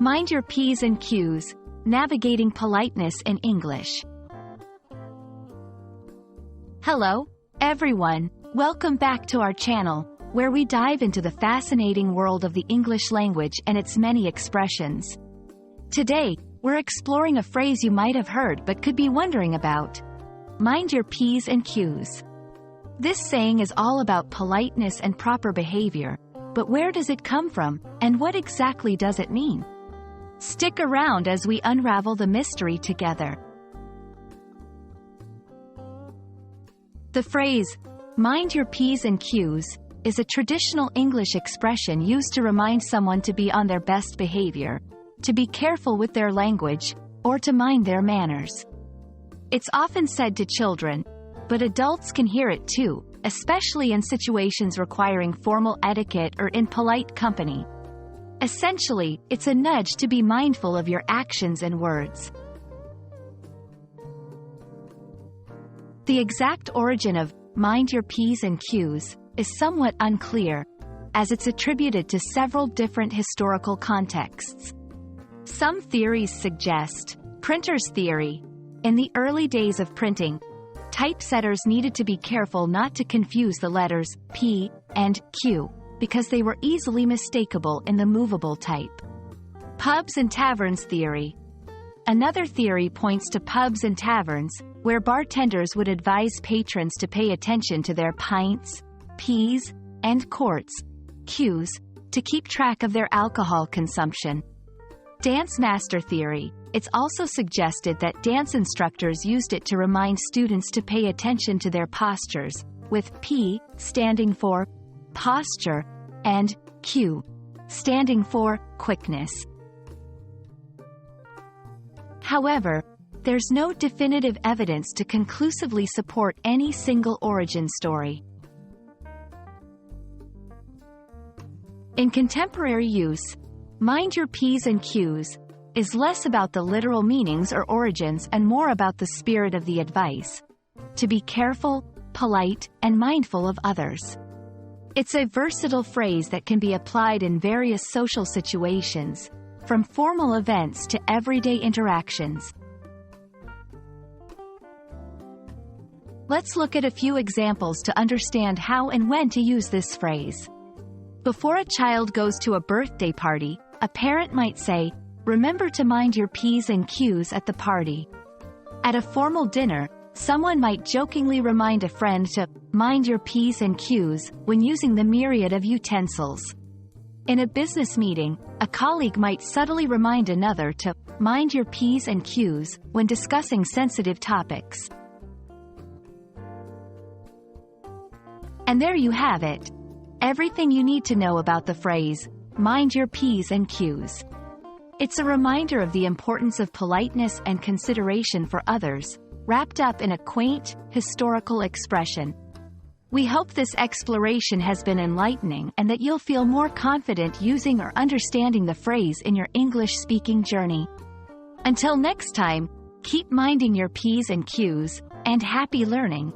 Mind your P's and Q's, navigating politeness in English. Hello, everyone. Welcome back to our channel, where we dive into the fascinating world of the English language and its many expressions. Today, we're exploring a phrase you might have heard but could be wondering about. Mind your P's and Q's. This saying is all about politeness and proper behavior, but where does it come from, and what exactly does it mean? Stick around as we unravel the mystery together. The phrase, mind your P's and Q's, is a traditional English expression used to remind someone to be on their best behavior, to be careful with their language, or to mind their manners. It's often said to children, but adults can hear it too, especially in situations requiring formal etiquette or in polite company. Essentially, it's a nudge to be mindful of your actions and words. The exact origin of mind your P's and Q's is somewhat unclear, as it's attributed to several different historical contexts. Some theories suggest printer's theory. In the early days of printing, typesetters needed to be careful not to confuse the letters P and Q, because they were easily mistakable in the movable type. Pubs and taverns theory. Another theory points to pubs and taverns, where bartenders would advise patrons to pay attention to their pints, P's, and quarts, Q's, to keep track of their alcohol consumption. Dance master theory. It's also suggested that dance instructors used it to remind students to pay attention to their postures, with P standing for posture and Q standing for quickness. However, there's no definitive evidence to conclusively support any single origin story. In contemporary use, mind your P's and Q's is less about the literal meanings or origins and more about the spirit of the advice: to be careful, polite, and mindful of others. It's a versatile phrase that can be applied in various social situations, from formal events to everyday interactions. Let's look at a few examples to understand how and when to use this phrase. Before a child goes to a birthday party, a parent might say, "Remember to mind your P's and Q's at the party." At a formal dinner, someone might jokingly remind a friend to mind your P's and Q's when using the myriad of utensils. In a business meeting, a colleague might subtly remind another to mind your P's and Q's when discussing sensitive topics. And there you have it. Everything you need to know about the phrase, mind your P's and Q's. It's a reminder of the importance of politeness and consideration for others, wrapped up in a quaint, historical expression. We hope this exploration has been enlightening and that you'll feel more confident using or understanding the phrase in your English-speaking journey. Until next time, keep minding your P's and Q's, and happy learning!